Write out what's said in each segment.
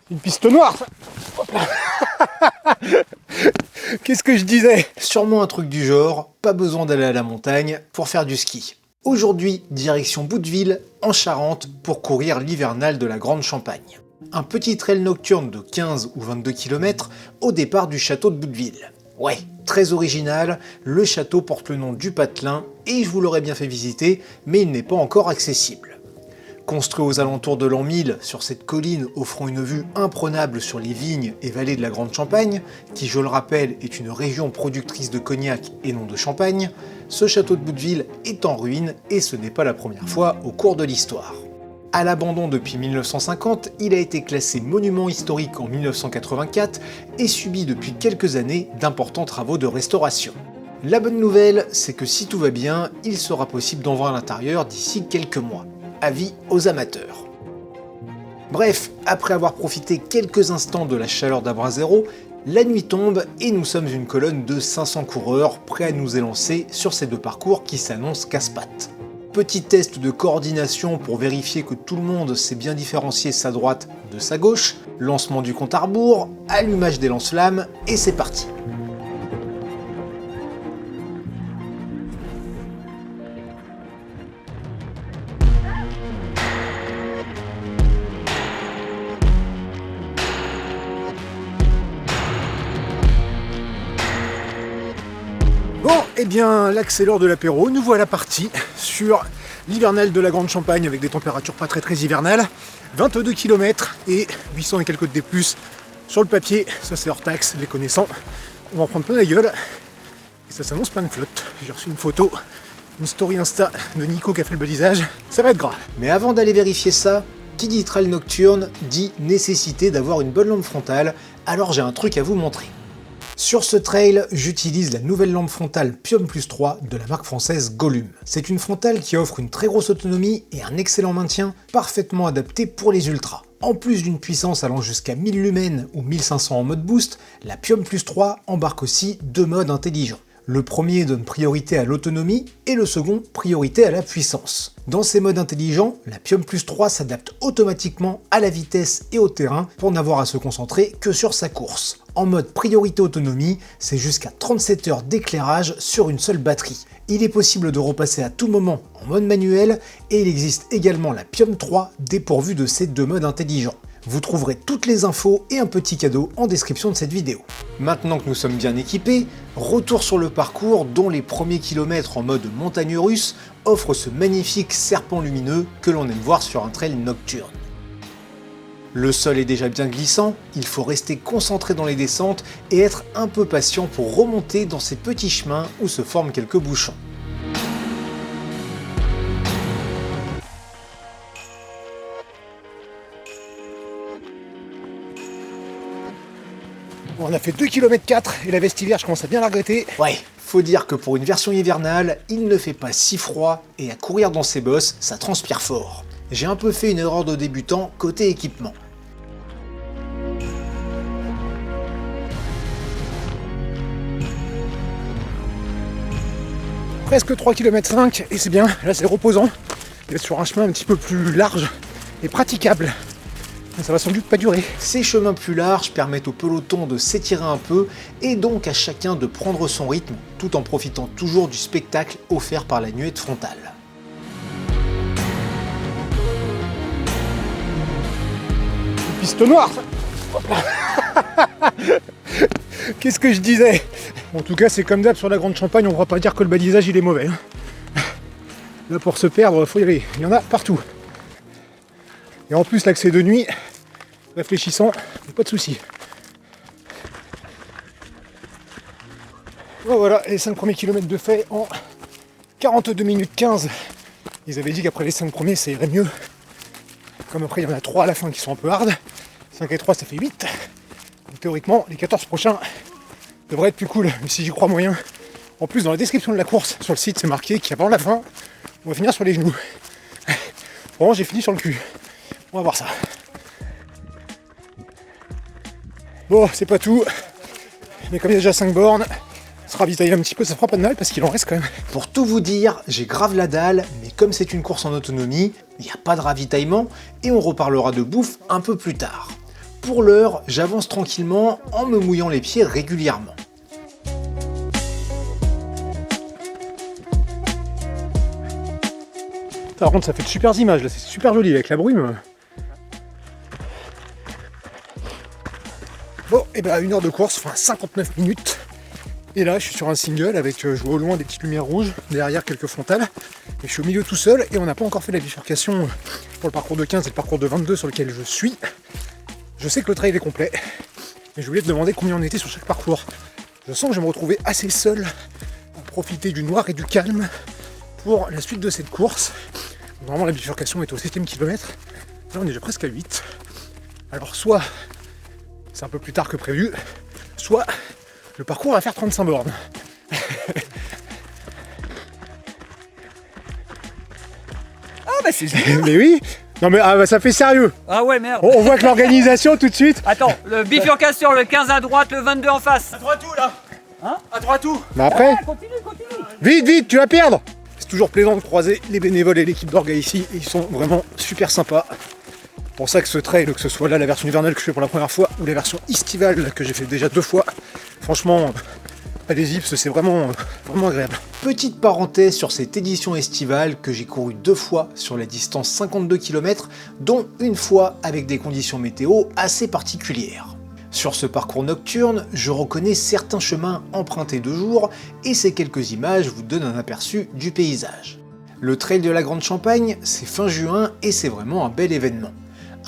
Une piste noire, ça. Hop là. Qu'est-ce que je disais? Sûrement un truc du genre, pas besoin d'aller à la montagne pour faire du ski. Aujourd'hui, direction Bouteville, en Charente, pour courir l'hivernal de la Grande Champagne. Un petit trail nocturne de 15 ou 22 km au départ du château de Bouteville. Ouais, très original, le château porte le nom du Patelin et je vous l'aurais bien fait visiter, mais il n'est pas encore accessible. Construit aux alentours de l'an 1000 sur cette colline offrant une vue imprenable sur les vignes et vallées de la Grande Champagne, qui je le rappelle est une région productrice de cognac et non de champagne, ce château de Bouteville est en ruine et ce n'est pas la première fois au cours de l'histoire. À l'abandon depuis 1950, il a été classé monument historique en 1984 et subit depuis quelques années d'importants travaux de restauration. La bonne nouvelle, c'est que si tout va bien, il sera possible d'en voir à l'intérieur d'ici quelques mois. Avis aux amateurs. Bref, après avoir profité quelques instants de la chaleur d'Abrasero, la nuit tombe et nous sommes une colonne de 500 coureurs prêts à nous élancer sur ces deux parcours qui s'annoncent casse-pattes. Petit test de coordination pour vérifier que tout le monde sait bien différencier sa droite de sa gauche, lancement du compte à rebours, allumage des lance-flammes et c'est parti. Bon, eh bien, là que c'est l'heure de l'apéro, nous voilà partis sur l'hivernal de la Grande Champagne avec des températures pas très hivernales. 22 km et 800 et quelques de D+. Sur le papier, ça c'est hors taxe, les connaissants. On va en prendre plein la gueule. Et ça s'annonce plein de flotte. J'ai reçu une photo, une story Insta de Nico qui a fait le balisage. Ça va être gras. Mais avant d'aller vérifier ça, qui dit trail nocturne dit nécessité d'avoir une bonne lampe frontale, alors j'ai un truc à vous montrer. Sur ce trail, j'utilise la nouvelle lampe frontale Pium Plus 3 de la marque française Gollum. C'est une frontale qui offre une très grosse autonomie et un excellent maintien, parfaitement adapté pour les ultras. En plus d'une puissance allant jusqu'à 1000 lumens ou 1500 en mode boost, la Pium Plus 3 embarque aussi deux modes intelligents. Le premier donne priorité à l'autonomie et le second priorité à la puissance. Dans ces modes intelligents, la Pium Plus 3 s'adapte automatiquement à la vitesse et au terrain pour n'avoir à se concentrer que sur sa course. En mode priorité autonomie, c'est jusqu'à 37 heures d'éclairage sur une seule batterie. Il est possible de repasser à tout moment en mode manuel et il existe également la Pium 3 dépourvue de ces deux modes intelligents. Vous trouverez toutes les infos et un petit cadeau en description de cette vidéo. Maintenant que nous sommes bien équipés, retour sur le parcours dont les premiers kilomètres en mode montagne russe offrent ce magnifique serpent lumineux que l'on aime voir sur un trail nocturne. Le sol est déjà bien glissant, il faut rester concentré dans les descentes et être un peu patient pour remonter dans ces petits chemins où se forment quelques bouchons. Bon, on a fait 2 km 4 et la veste hiver, je commence à bien la regretter. Ouais, faut dire que pour une version hivernale, il ne fait pas si froid et à courir dans ces bosses, ça transpire fort. J'ai un peu fait une erreur de débutant côté équipement. Presque 3 km 5 et c'est bien, là c'est reposant. D'être sur un chemin un petit peu plus large et praticable. Ça va sans doute pas durer. Ces chemins plus larges permettent au peloton de s'étirer un peu et donc à chacun de prendre son rythme tout en profitant toujours du spectacle offert par la nuée frontale. Une piste noire, ça. Hop là. Qu'est-ce que je disais? En tout cas, c'est comme d'hab sur la Grande Champagne, on ne va pas dire que le balisage il est mauvais. Là pour se perdre, faut y aller. Il y en a partout. Et en plus, l'accès de nuit, réfléchissant, pas de soucis. Bon, voilà, les 5 premiers kilomètres de fait en 42 minutes 15. Ils avaient dit qu'après les 5 premiers, ça irait mieux. Comme après, il y en a 3 à la fin qui sont un peu hard. 5 et 3, ça fait 8. Donc théoriquement, les 14 prochains devraient être plus cool, mais si j'y crois moyen. En plus, dans la description de la course, sur le site, c'est marqué qu'avant la fin, on va finir sur les genoux. Bon, j'ai fini sur le cul. On va voir ça. Bon, c'est pas tout. Mais comme il y a déjà 5 bornes, se ravitailler un petit peu, ça fera pas de mal parce qu'il en reste quand même. Pour tout vous dire, j'ai grave la dalle, mais comme c'est une course en autonomie, il n'y a pas de ravitaillement et on reparlera de bouffe un peu plus tard. Pour l'heure, j'avance tranquillement en me mouillant les pieds régulièrement. Par contre, ça fait de super images, là, c'est super joli avec la brume. Bon, et ben 1 heure de course, enfin 59 minutes. Et là, je suis sur un single avec, je vois au loin des petites lumières rouges, derrière quelques frontales. Et je suis au milieu tout seul et on n'a pas encore fait la bifurcation pour le parcours de 15 et le parcours de 22 sur lequel je suis. Je sais que le trail est complet, mais je voulais te demander combien on était sur chaque parcours. Je sens que je vais me retrouver assez seul pour profiter du noir et du calme pour la suite de cette course. Normalement, la bifurcation est au 7e kilomètre. Là, on est déjà presque à 8. Alors, soit c'est un peu plus tard que prévu, soit le parcours va faire 35 bornes. Ah bah c'est génial. Mais oui. Non mais ça fait sérieux. Ah ouais merde. On voit que l'organisation tout de suite. Attends, le bifurcation, le 15 à droite, le 22 en face. À droite où là? Hein? À droite où? Mais après, Continue. vite, tu vas perdre. C'est toujours plaisant de croiser les bénévoles et l'équipe d'orga ici. Ils sont vraiment super sympas. C'est pour ça que ce trail, que ce soit là la version hivernale que je fais pour la première fois ou la version estivale que j'ai fait déjà 2 fois, franchement, allez-y, parce que c'est vraiment agréable. Petite parenthèse sur cette édition estivale que j'ai couru 2 fois sur la distance 52 km, dont une fois avec des conditions météo assez particulières. Sur ce parcours nocturne, je reconnais certains chemins empruntés de jour et ces quelques images vous donnent un aperçu du paysage. Le trail de la Grande Champagne, c'est fin juin et c'est vraiment un bel événement.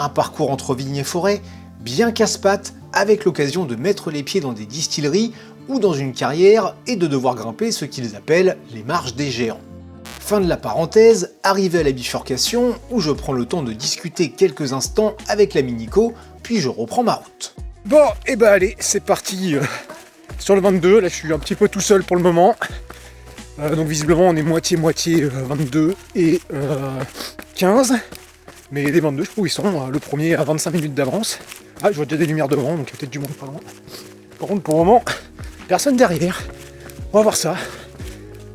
Un parcours entre vignes et forêts, bien casse-pattes, avec l'occasion de mettre les pieds dans des distilleries ou dans une carrière et de devoir grimper ce qu'ils appellent les marches des géants. Fin de la parenthèse, arrivé à la bifurcation où je prends le temps de discuter quelques instants avec l'ami Nico, puis je reprends ma route. Bon, et ben allez, c'est parti sur le 22. Là, je suis un petit peu tout seul pour le moment. Donc visiblement, on est moitié-moitié 22 et 15. Mais les 22, je trouve, ils sont le premier à 25 minutes d'avance. Ah, je vois déjà des lumières devant, donc il y a peut-être du monde pas loin. Par contre, pour le moment, personne derrière. On va voir ça.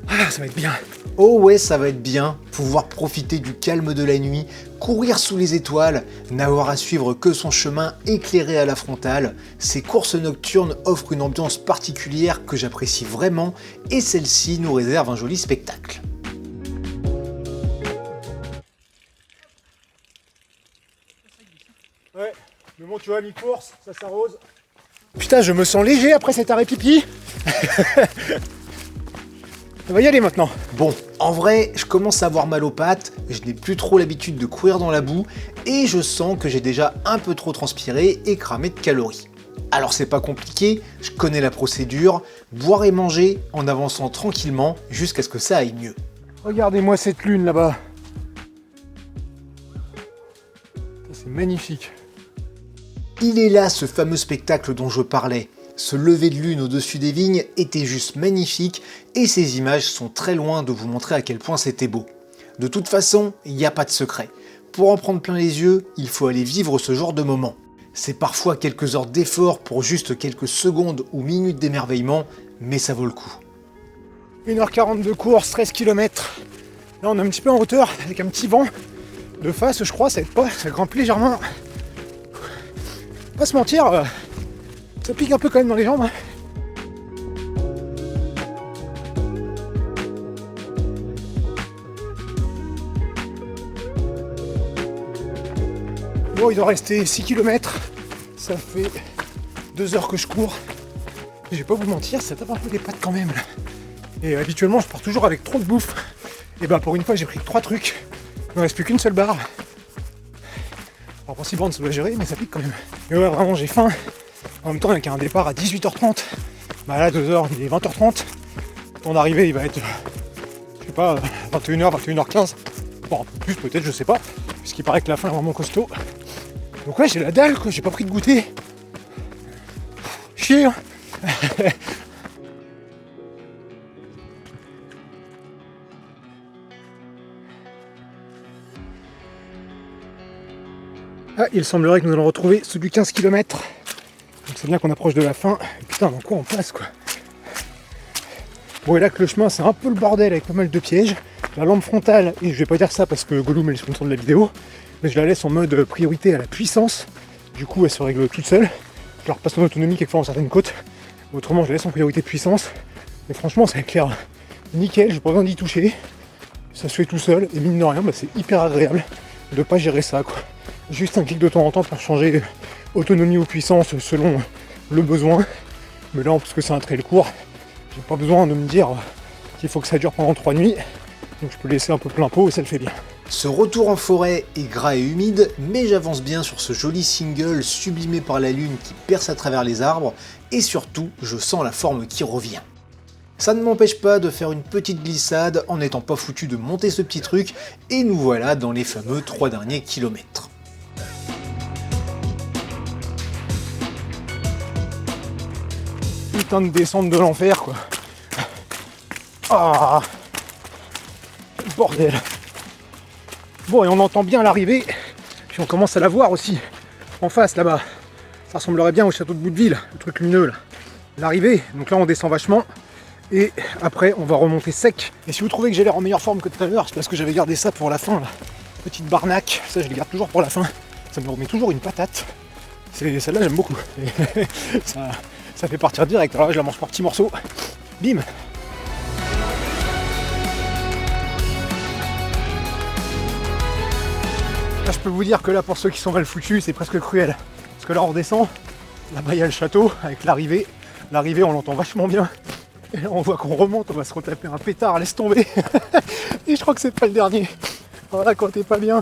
Ah, ça va être bien. Oh ouais, ça va être bien, pouvoir profiter du calme de la nuit, courir sous les étoiles, n'avoir à suivre que son chemin éclairé à la frontale. Ces courses nocturnes offrent une ambiance particulière que j'apprécie vraiment et celle-ci nous réserve un joli spectacle. Ouais, mais bon, tu vois, mi-course, ça s'arrose. Putain, je me sens léger après cet arrêt pipi. On va y aller maintenant. Bon, en vrai, je commence à avoir mal aux pattes, je n'ai plus trop l'habitude de courir dans la boue et je sens que j'ai déjà un peu trop transpiré et cramé de calories. Alors c'est pas compliqué, je connais la procédure, boire et manger en avançant tranquillement jusqu'à ce que ça aille mieux. Regardez-moi cette lune là-bas. C'est magnifique. Il est là ce fameux spectacle dont je parlais. Ce lever de lune au-dessus des vignes était juste magnifique et ces images sont très loin de vous montrer à quel point c'était beau. De toute façon, il n'y a pas de secret. Pour en prendre plein les yeux, il faut aller vivre ce genre de moment. C'est parfois quelques heures d'effort pour juste quelques secondes ou minutes d'émerveillement, mais ça vaut le coup. 1h40 de course, 13 km. Là on est un petit peu en hauteur avec un petit vent de face, je crois, ça aide pas, ça grimpe légèrement. Pas se mentir, ça pique un peu quand même dans les jambes. Hein. Bon, il doit rester 6 km. Ça fait 2 heures que je cours. Et je vais pas vous mentir, ça tape un peu les pattes quand même. Là. Et habituellement, je pars toujours avec trop de bouffe. Et bah pour une fois, j'ai pris 3 trucs. Il ne reste plus qu'une seule barre. Alors pour 6 bornes, ça doit gérer, mais ça pique quand même. Et ouais, vraiment, j'ai faim. En même temps, avec un départ à 18h30, bah là, 2 heures, il est 20h30. Ton arrivée, il va être, je sais pas, 21h, 21h15. Bon, un peu plus peut-être, je sais pas. Puisqu'il paraît que la fin est vraiment costaud. Donc ouais, j'ai la dalle, quoi. J'ai pas pris de goûter. Chier, hein. Ah, il semblerait que nous allons retrouver ceux du 15 km. Donc c'est bien qu'on approche de la fin. Et putain, dans quoi on passe, quoi. Bon, et là que le chemin, c'est un peu le bordel avec pas mal de pièges. La lampe frontale, et je vais pas dire ça parce que Gollum est le sponsor de la vidéo, mais je la laisse en mode priorité à la puissance. Du coup, elle se règle toute seule. Je leur passe en autonomie quelquefois dans certaines côtes. Autrement, je la laisse en priorité de puissance. Mais franchement, ça éclaire nickel, j'ai pas besoin d'y toucher. Ça se fait tout seul et mine de rien, c'est hyper agréable de pas gérer ça, quoi. Juste un clic de temps en temps pour changer autonomie ou puissance selon le besoin. Mais là, parce que c'est un trail court, j'ai pas besoin de me dire qu'il faut que ça dure pendant 3 nuits. Donc je peux laisser un peu plein pot et ça le fait bien. Ce retour en forêt est gras et humide, mais j'avance bien sur ce joli single sublimé par la lune qui perce à travers les arbres, et surtout, je sens la forme qui revient. Ça ne m'empêche pas de faire une petite glissade en n'étant pas foutu de monter ce petit truc, et nous voilà dans les fameux 3 derniers kilomètres. Putain de descente de l'enfer, quoi. Ah, bordel. Bon, et on entend bien l'arrivée, puis on commence à la voir aussi, en face là-bas. Ça ressemblerait bien au château de Bouteville, le truc lumineux là. L'arrivée, donc là on descend vachement, et après on va remonter sec. Et si vous trouvez que j'ai l'air en meilleure forme que tout à l'heure, c'est parce que j'avais gardé ça pour la fin, là. Petite barnaque, ça je les garde toujours pour la fin. Ça me remet toujours une patate. Celle-là j'aime beaucoup. ça fait partir direct, alors là je la mange par petits morceaux. Bim. Là, je peux vous dire que là, pour ceux qui sont mal foutus, c'est presque cruel. Parce que là, on redescend, là-bas, il y a le château avec l'arrivée. L'arrivée, on l'entend vachement bien. Et là, on voit qu'on remonte, on va se retaper un pétard, laisse tomber. Et je crois que c'est pas le dernier. Voilà, quand t'es pas bien,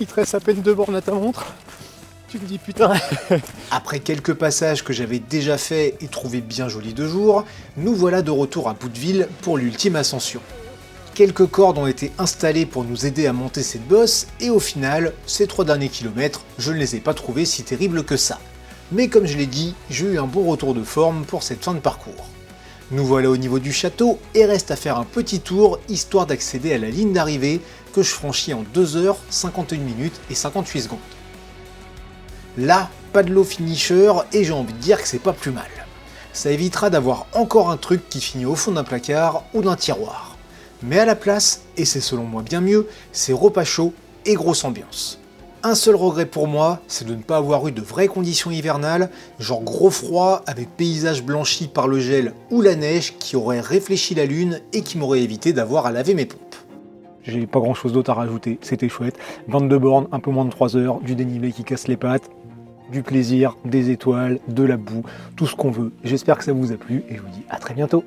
il te reste à peine 2 bornes à ta montre. Tu te dis putain. Après quelques passages que j'avais déjà fait et trouvé bien jolis de jour, nous voilà de retour à Bouteville pour l'ultime ascension. Quelques cordes ont été installées pour nous aider à monter cette bosse, et au final, ces 3 derniers kilomètres, je ne les ai pas trouvés si terribles que ça. Mais comme je l'ai dit, j'ai eu un bon retour de forme pour cette fin de parcours. Nous voilà au niveau du château, et reste à faire un petit tour, histoire d'accéder à la ligne d'arrivée, que je franchis en 2 heures, 51 minutes et 58 secondes. Là, pas de low finisher, et j'ai envie de dire que c'est pas plus mal. Ça évitera d'avoir encore un truc qui finit au fond d'un placard ou d'un tiroir. Mais à la place, et c'est selon moi bien mieux, c'est repas chaud et grosse ambiance. Un seul regret pour moi, c'est de ne pas avoir eu de vraies conditions hivernales, genre gros froid avec paysage blanchi par le gel ou la neige qui aurait réfléchi la lune et qui m'aurait évité d'avoir à laver mes pompes. J'ai pas grand chose d'autre à rajouter, c'était chouette. 22 bornes, un peu moins de 3 heures, du dénivelé qui casse les pattes, du plaisir, des étoiles, de la boue, tout ce qu'on veut. J'espère que ça vous a plu et je vous dis à très bientôt.